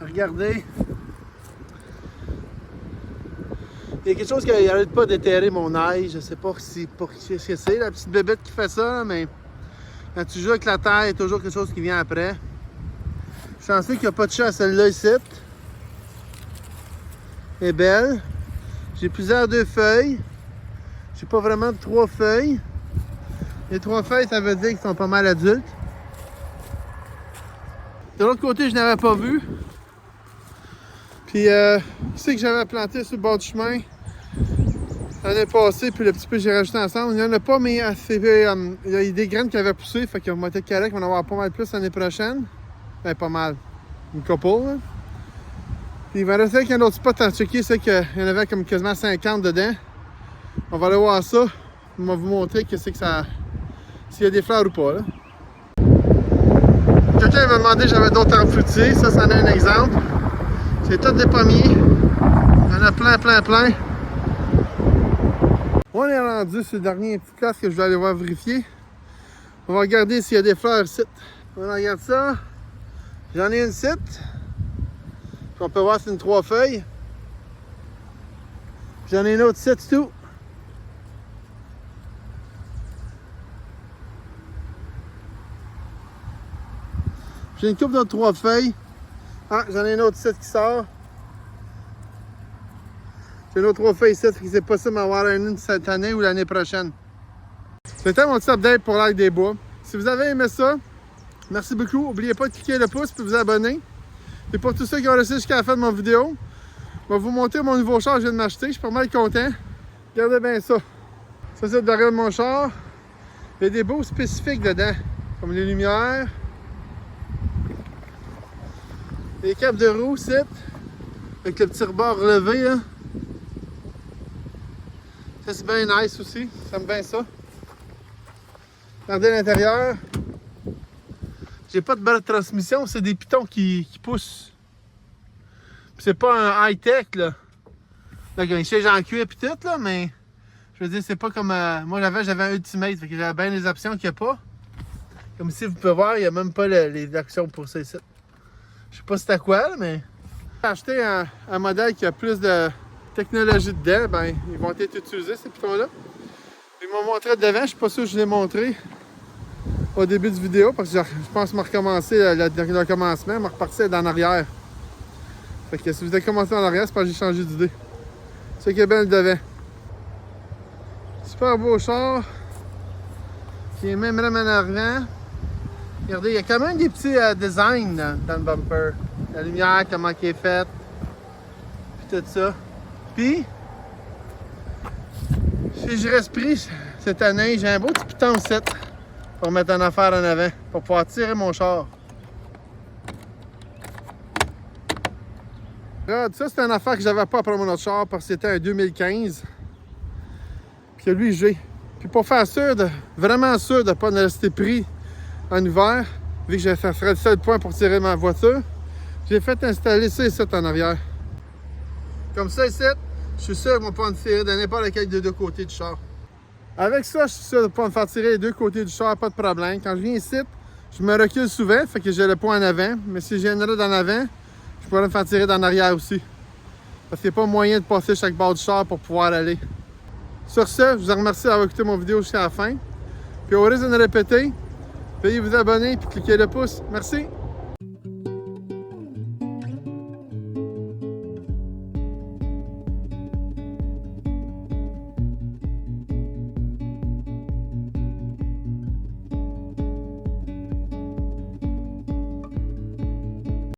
Regardez. Il y a quelque chose qui n'arrête pas d'éterrer mon œil. Je sais pas si pour ce que c'est, la petite bébête qui fait ça, mais quand tu joues avec la terre, il y a toujours quelque chose qui vient après. Je suis chanceux qu'il n'y a pas de chat à celle-là ici. Elle est belle. J'ai plusieurs 2 feuilles. J'ai pas vraiment de 3 feuilles. Les 3 feuilles, ça veut dire qu'ils sont pas mal adultes. De l'autre côté, je n'avais pas vu. Puis, ici que j'avais planté sur le bord du chemin l'année passée, puis le petit peu que j'ai rajouté ensemble. Il n'y en a pas, mais il y a des graines qui avaient poussé, fait qu'ils vont être corrects, on va en avoir pas mal plus l'année prochaine. Ben, pas mal. Une couple, là. Puis, il va rester avec un autre spot à checker, c'est qu'il y en avait comme quasiment 50 dedans. On va aller voir ça. On va vous montrer que c'est que ça. S'il y a des fleurs ou pas, là. Quelqu'un m'a demandé si j'avais d'autres arbres fruitiers. Ça, c'en est un exemple. C'est tous des pommiers. Il y en a plein. On est rendu sur le dernier petit classe que je vais aller voir vérifier. On va regarder s'il y a des fleurs ici. On regarde ça. J'en ai une site. Puis on peut voir si c'est une 3 feuilles. J'en ai une autre site tout. J'ai une couple d'autres 3 feuilles. Ah, j'en ai une autre site qui sort. J'ai une autre 3 feuilles ici, qui c'est possible d'avoir une cette année ou l'année prochaine. C'était mon petit update pour l'Arc des Bois. Si vous avez aimé ça, merci beaucoup. N'oubliez pas de cliquer le pouce et vous abonner. Et pour tous ceux qui ont resté jusqu'à la fin de mon vidéo, je vais vous montrer mon nouveau char que je viens de m'acheter. Je suis pas mal content. Regardez bien ça. Ça, c'est derrière mon char. Il y a des beaux spécifiques dedans, comme les lumières. Les capes de roue, c'est avec le petit rebord relevé. Là. Ça, c'est bien nice aussi. J'aime bien ça. Regardez l'intérieur. J'ai pas de barre de transmission, c'est des pitons qui poussent. C'est pas un high-tech, là. Là, il y a un siège en cuir et tout, là, mais je veux dire, c'est pas comme. Moi, j'avais un Ultimate, fait que j'avais bien les options qu'il n'y a pas. Comme ici, vous pouvez voir, il n'y a même pas les options pour ça ici. Je sais pas c'était quoi, mais. J'ai acheté un modèle qui a plus de technologie dedans, ben, ils vont être utilisés, ces pitons-là. Ils m'ont montré devant, je suis pas sûr que je l'ai montré au début de vidéo, parce que je pense que m'a recommencé le commencement, m'a reparti en arrière. Fait que si vous avez commencé en arrière, c'est parce que j'ai changé d'idée. C'est qui est bien le devant. Super beau char. Qui est même vraiment en arrière. Regardez, il y a quand même des petits designs dans le bumper. La lumière, comment elle est faite. Puis tout ça. Puis, si je reste pris cette année, j'ai un beau petit piton set pour mettre en affaire en avant, pour pouvoir tirer mon char. Regarde, ça c'est une affaire que j'avais pas après mon autre char parce que c'était un 2015. Puis que lui j'ai. Puis pour faire sûr, vraiment sûr de ne pas rester pris en hiver, vu que ça ferait le seul point pour tirer ma voiture, j'ai fait installer ça ici en arrière. Comme ça ici, je suis sûr qu'ils vont pas me tirer de n'importe lequel des 2 côtés du char. Avec ça, je suis sûr de ne pas me faire tirer les 2 côtés du char, pas de problème. Quand je viens ici, je me recule souvent, fait que j'ai le point en avant. Mais si je viendrais d'en avant, je pourrais me faire tirer d'en arrière aussi. Parce qu'il n'y a pas moyen de passer chaque bord du char pour pouvoir aller. Sur ce, je vous remercie d'avoir écouté mon vidéo jusqu'à la fin. Puis au risque de me répéter, veuillez vous abonner et cliquer le pouce. Merci!